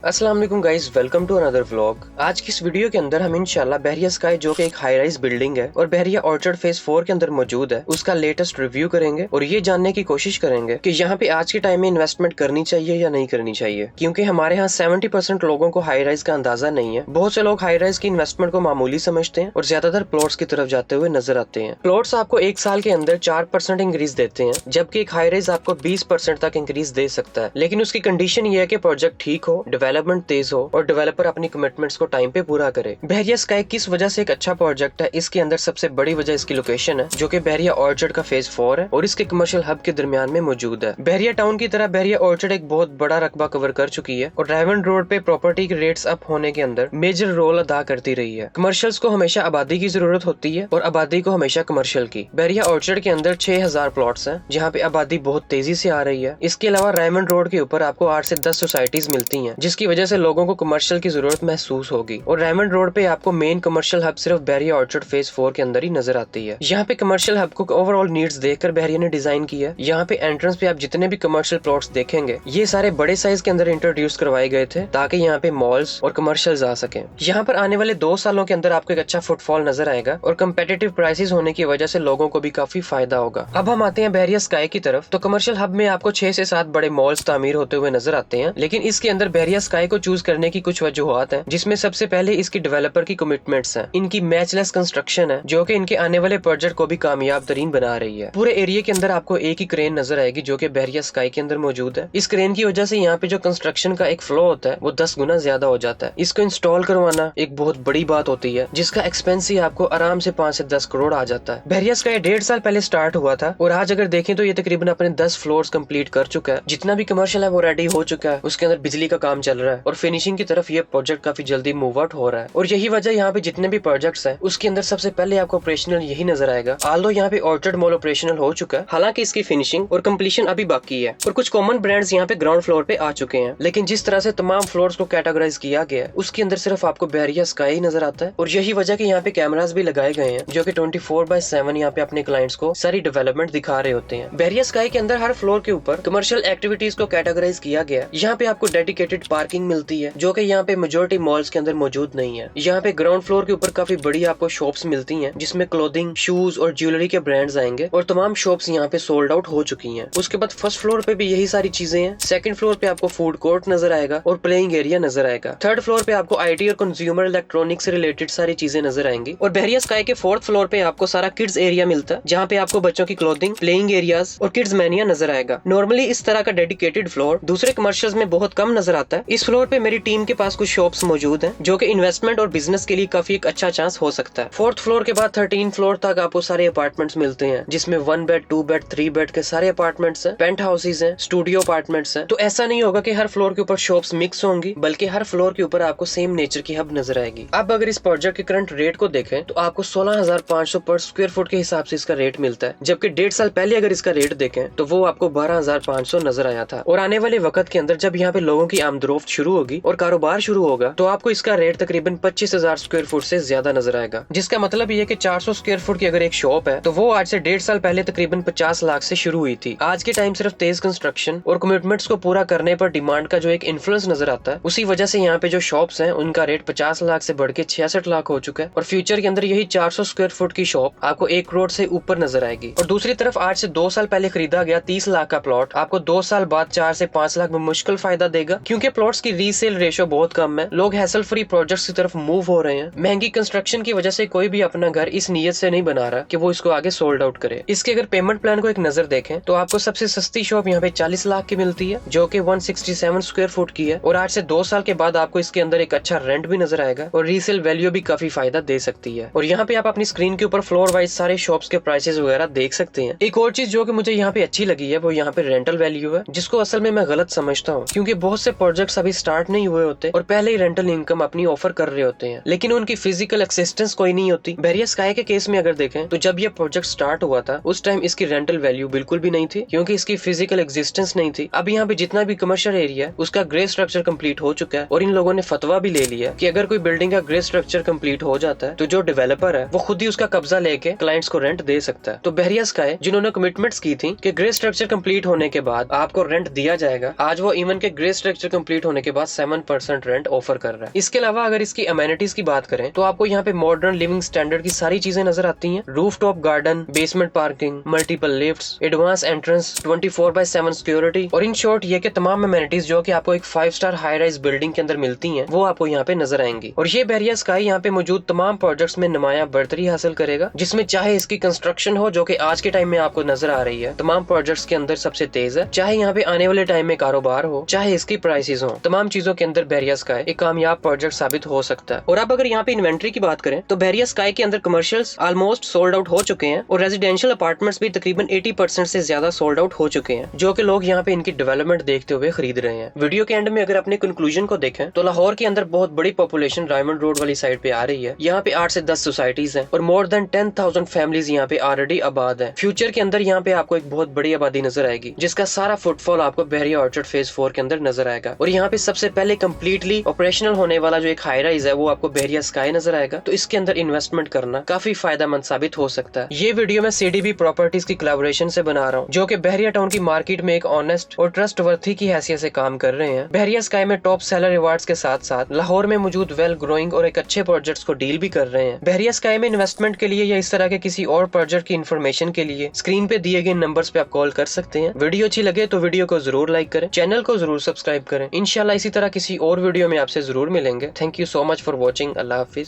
अस्सलाम वालेकुम guys, welcome to another vlog. आज की इस वीडियो के अंदर हम इंशाल्लाह बहरिया स्काई जो कि एक हाई राइज बिल्डिंग है और बहरिया ऑर्चर्ड फेज 4 के अंदर मौजूद है, उसका लेटेस्ट रिव्यू करेंगे और ये जानने की कोशिश करेंगे कि यहाँ पे आज के टाइम में इन्वेस्टमेंट करनी चाहिए या नहीं करनी चाहिए, क्योंकि हमारे यहाँ 70% लोगों को हाई राइज का अंदाजा नहीं है। बहुत से लोग हाई राइज की इन्वेस्टमेंट को मामूली समझते हैं और ज्यादातर प्लॉट्स की तरफ जाते हुए नजर आते हैं। प्लॉट्स आपको एक साल के अंदर 4% इंक्रीज देते हैं, जबकि एक हाई राइज आपको 20% तक इंक्रीज दे सकता है, लेकिन उसकी कंडीशन ये है कि प्रोजेक्ट ठीक हो, डेवलपमेंट तेज हो और डेवलपर अपनी कमिटमेंट्स को टाइम पे पूरा करे। बहरिया स्काई किस वजह से एक अच्छा प्रोजेक्ट है, इसके अंदर सबसे बड़ी वजह इसकी लोकेशन है, जो कि बहरिया ऑर्चर्ड का फेज 4 है और इसके कमर्शियल हब के दरमियान में मौजूद है। बहरिया टाउन की तरह बहरिया ऑर्चर्ड एक बहुत बड़ा रकबा कवर कर चुकी है और रेवन रोड पे प्रॉपर्टी के रेट्स अप होने के अंदर मेजर रोल अदा करती रही है। कमर्शियल्स को हमेशा आबादी की जरूरत होती है और आबादी को हमेशा कमर्शियल की। बहरिया ऑर्चर्ड के अंदर 6000 प्लॉट्स हैं, जहाँ पे आबादी बहुत तेजी से आ रही है। इसके अलावा रेवन रोड के ऊपर आपको 8 से 10 सोसाइटीज मिलती है, जिसकी वजह से लोगों को कमर्शियल की जरूरत महसूस होगी। और रेमंड रोड पे आपको मेन कमर्शियल हब सिर्फ बहरिया ऑर्चर्ड फेज 4 के अंदर ही नजर आती है। यहाँ पे कमर्शियल हब को ओवरऑल नीड्स देखकर बहरिया ने डिजाइन किया। यहाँ पे एंट्रेंस पे आप जितने भी कमर्शियल प्लॉट्स देखेंगे, ये सारे बड़े साइज के अंदर इंट्रोड्यूस करवाए गए थे ताकि यहाँ पे मॉल्स और कमर्शियल आ सके। यहाँ पर आने वाले 2 सालों के अंदर आपको एक अच्छा फुटफॉल नजर आएगा और कम्पेटिटिव प्राइसेस होने की वजह से लोगों को भी काफी फायदा होगा। अब हम आते हैं बहरिया स्काई की तरफ। तो कमर्शियल हब में आपको 6 से 7 बड़े मॉल्स तामीर होते हुए नजर आते हैं, लेकिन इसके अंदर बहरिया स्काई को चूज करने की कुछ वजूहत है, जिसमें सबसे पहले इसकी डेवलपर की कमिटमेंट्स हैं। इनकी मैचलेस कंस्ट्रक्शन है, जो कि इनके आने वाले प्रोजेक्ट को भी कामयाब तरीन बना रही है। पूरे एरिया के अंदर आपको एक ही क्रेन नजर आएगी, जो कि बहरिया स्काई के अंदर मौजूद है। इस क्रेन की वजह से यहाँ पे जो कंस्ट्रक्शन का एक फ्लो होता है वो 10 गुना ज्यादा हो जाता है। इसको इंस्टॉल करवाना एक बहुत बड़ी बात होती है, जिसका एक्सपेंस ही आपको आराम से 5 से 10 करोड़ आ जाता है। बहरिया स्काई 1.5 साल पहले स्टार्ट हुआ था और आज अगर देखें तो ये तकरीबन अपने 10 फ्लोर्स कंप्लीट कर चुका है। जितना भी कमर्शियल है वो रेडी हो चुका है, उसके अंदर बिजली का काम चल रहा है और फिनिशिंग की तरफ ये प्रोजेक्ट काफी जल्दी मूव आउट हो रहा है। और यही वजह यहाँ पे जितने भी प्रोजेक्ट्स हैं उसके अंदर सबसे पहले आपको ऑपरेशनल यही नजर आएगा। आल्दो यहाँ पे ऑर्चर्ड मॉल ऑपरेशनल हो चुका है, हालांकि इसकी फिनिशिंग और कंप्लीशन अभी बाकी है और कुछ कॉमन ब्रांड्स यहाँ पे ग्राउंड फ्लोर पे आ चुके हैं। लेकिन जिस तरह से तमाम फ्लोर्स को कैटेगराइज किया गया है, उसके अंदर सिर्फ आपको बहरिया स्काई नजर आता है। और यही वजह कि यहाँ पे कैमरास भी लगाए गए हैं, जो कि 24/7 यहाँ पे अपने क्लाइंट्स को सारी डेवलपमेंट दिखा रहे होते हैं। बहरिया स्काई के अंदर हर फ्लोर के ऊपर कमर्शियल एक्टिविटीज को कैटेगराइज किया गया है। यहाँ पे आपको डेडिकेटेड पार्किंग मिलती है, जो कि यहाँ पे मेजोरिटी मॉल्स के अंदर मौजूद नहीं है। यहाँ पे ग्राउंड फ्लोर के ऊपर काफी बड़ी आपको शॉप्स मिलती हैं, जिसमें क्लोथिंग, शूज और ज्वेलरी के ब्रांड्स आएंगे और तमाम शॉप्स यहाँ पे सोल्ड आउट हो चुकी हैं। उसके बाद फर्स्ट फ्लोर पे भी यही सारी चीजें हैं। सेकंड फ्लोर पे आपको फूड कोर्ट नजर आएगा और प्लेइंग एरिया नजर आएगा। थर्ड फ्लोर पे आपको आईटी और कंज्यूमर इलेक्ट्रॉनिक्स से रिलेटेड सारी चीजें नजर आएंगी। और बहरिया स्काई के 4th फ्लोर पे आपको सारा किड्स एरिया मिलता है, जहाँ पे आपको बच्चों की क्लोथिंग, प्लेइंग एरियाज और किड्स मैनिया नजर आएगा। नॉर्मली इस तरह का डेडिकेटेड फ्लोर दूसरे कमर्शियल्स में बहुत कम नजर आता है। इस फ्लोर पे मेरी टीम के पास कुछ शॉप्स मौजूद है, जो कि इन्वेस्टमेंट और बिजनेस के लिए काफी एक अच्छा चांस हो सकता है। 4th फ्लोर के बाद 13 फ्लोर तक आपको सारे अपार्टमेंट्स मिलते हैं, जिसमें 1 बेड, 2 बेड, 3 बेड के सारे अपार्टमेंट्स हैं, पेंट हाउसेज हैं, स्टूडियो अपार्टमेंट्स हैं। तो ऐसा नहीं होगा कि हर फ्लोर के ऊपर शॉप्स मिक्स होंगी, बल्कि हर फ्लोर के ऊपर आपको सेम नेचर की हब नजर आएगी। अब अगर इस प्रोजेक्ट के करंट रेट को देखें तो आपको 16,500 पर स्क्वायर फुट के हिसाब से इसका रेट मिलता है, जबकि 1.5 साल पहले अगर इसका रेट देखें तो वो आपको 12,500 नजर आया था। और आने वाले वक्त के अंदर जब यहाँ पे लोगों की आमदरोफ्त शुरू होगी और कारोबार शुरू होगा, तो आपको इसका रेट तकरीबन 25,000 स्क्वायर फुट से ज्यादा नजर आएगा। जिसका मतलब ये कि 400 स्क्वायर फुट की अगर एक शॉप है तो वो आज से 1.5 साल पहले तकरीबन 50 लाख से शुरू हुई थी। आज के टाइम सिर्फ तेज कंस्ट्रक्शन और कमिटमेंट्स को पूरा करने पर डिमांड का जो एक इन्फ्लुएंस नजर आता है, उसी वजह से यहाँ पे जो शॉप्स हैं उनका रेट 50 लाख से बढ़ के 66 लाख हो चुका है। और फ्यूचर के अंदर यही 400 स्क्वायर फुट की शॉप आपको 1 करोड़ से ऊपर नजर आएगी। और दूसरी तरफ आज से 2 साल पहले खरीदा गया 30 लाख का प्लॉट आपको 2 साल बाद 4 से 5 लाख में मुश्किल फायदा देगा, क्योंकि प्लॉट्स की रीसेल रेशो बहुत कम है। लोग हैसल फ्री प्रोजेक्ट्स की तरफ मूव हो रहे हैं। महंगी कंस्ट्रक्शन की वजह से कोई भी अपना घर इस नीयत से नहीं बना रहा कि वो इसको आगे सोल्ड आउट करे। इसके अगर पेमेंट प्लान को एक नजर देखें तो आपको सबसे सस्ती शॉप यहाँ पे 40 लाख की मिलती है, जो कि 167 स्क्वायर फुट की है। और आज से 2 साल के बाद आपको इसके अंदर एक अच्छा रेंट भी नजर आएगा और रीसेल वैल्यू भी काफी फायदा दे सकती है। और यहाँ पे आप अपनी स्क्रीन के ऊपर फ्लोर वाइज सारे शॉप्स के प्राइसेस वगैरह देख सकते हैं। एक और चीज जो कि मुझे यहाँ पे अच्छी लगी है वो यहाँ पे रेंटल वैल्यू है, जिसको असल में मैं गलत समझता हूँ, क्योंकि बहुत से प्रोजेक्ट्स अभी स्टार्ट नहीं हुए होते और पहले ही रेंटल इनकम अपनी ऑफर कर रहे होते हैं, लेकिन उनकी फिजिकल एक्सिस्टेंस कोई नहीं होती। बहरिया स्काई के केस में अगर देखें तो जब ये प्रोजेक्ट स्टार्ट हुआ था उस टाइम इसकी रेंटल वैल्यू बिल्कुल भी नहीं थी, क्योंकि इसकी फिजिकल एग्जिस्टेंस नहीं थी। अब यहाँ पे जितना भी कमर्शियल एरिया है उसका ग्रे स्ट्रक्चर कंप्लीट हो चुका है और इन लोगों ने फतवा भी ले लिया कि अगर कोई बिल्डिंग का ग्रे स्ट्रक्चर कंप्लीट हो जाता है तो जो डेवलपर है वो खुद ही उसका कब्जा लेके क्लाइंट्स को रेंट दे सकता है। तो बहरिया स्काई जिन्होंने कमिटमेंट्स की थी कि ग्रे स्ट्रक्चर कंप्लीट होने के बाद आपको रेंट दिया जाएगा, आज वो इवन के ग्रे स्ट्रक्चर कंप्लीट होने के बाद 7% रेंट ऑफर कर रहा है। इसके अलावा अगर इसकी अमेनिटीज की बात करें तो आपको यहाँ पे मॉडर्न लिविंग स्टैंडर्ड की सारी चीजें नजर आती हैं। Rooftop garden, basement parking, multiple lifts, advance entrance, 24/7 security और इन शॉर्ट ये के तमाम अमेनिटीज जो कि आपको एक 5 स्टार हाई राइज बिल्डिंग के अंदर मिलती हैं वो आपको यहाँ पे नजर आएंगी। और ये बहरिया स्काई यहाँ पे मौजूद तमाम प्रोजेक्ट्स में नुमाया बढ़तरी हासिल करेगा, जिसमें चाहे इसकी कंस्ट्रक्शन हो जो कि आज के टाइम में आपको नजर आ रही है तमाम प्रोजेक्ट्स के अंदर सबसे तेज है, चाहे यहाँ पे आने वाले टाइम में कारोबार हो, चाहे इसकी प्राइसेस हो, तमाम चीजों के अंदर बहरिया स्काई एक कामयाब प्रोजेक्ट साबित हो सकता है। और अब अगर यहाँ पे इन्वेंट्री की बात करें तो बहरिया स्काई के अंदर कमर्शियल्स ऑलमोस्ट सोल्ड आउट हो चुके हैं और रेजिडेंशियल अपार्टमेंट्स भी तकरीबन 80% से ज्यादा सोल्ड आउट हो चुके हैं, जो कि लोग यहाँ पे इनकी डेवलपमेंट देखते हुए खरीद रहे हैं। वीडियो के एंड में अगर अपने कंक्लूजन को देखें तो लाहौर के अंदर बहुत बड़ी पॉपुलेशन रायमंड रोड वाली साइड पे आ रही है। यहाँ पे 8 से 10 सोसाइटीज हैं और मोर देन 10,000 फैमिलीज यहाँ पे ऑलरेडी आबाद है। फ्यूचर के अंदर यहाँ पे आपको एक बहुत बड़ी आबादी नजर आएगी, जिसका सारा फुटफॉल आपको बहरिया ऑर्चर्ड फेज 4 के अंदर नजर आएगा। और यहाँ पे सबसे पहले कम्प्लीटली ऑपरेशनल होने वाला जो एक हाई राइज है वो आपको बहरिया स्काई नजर आएगा। तो इसके अंदर इन्वेस्टमेंट करना काफी फायदेमंद साबित हो सकता है। ये वीडियो मैं CDB प्रॉपर्टीज की कोलैबोरेशन से बना रहा हूँ, जो कि बहरिया टाउन की मार्केट में एक ऑनेस्ट और ट्रस्ट वर्थी की हैसियत से काम कर रहे हैं। बहरिया स्काई में टॉप सेलर अवार्ड्स के साथ साथ लाहौर में मौजूद वेल ग्रोइंग और एक अच्छे प्रोजेक्ट्स को डील भी कर रहे हैं। बहरिया स्काई में इन्वेस्टमेंट के लिए या इस तरह के किसी और प्रोजेक्ट की इन्फॉर्मेशन के लिए स्क्रीन पे दिए गए नंबर्स पे आप कॉल कर सकते हैं। वीडियो अच्छी लगे तो वीडियो को जरूर लाइक करें, चैनल को जरूर सब्सक्राइब करें। इंशाल्लाह इसी तरह किसी और वीडियो में आपसे जरूर मिलेंगे। Thank you so much for watching. Allah Hafiz.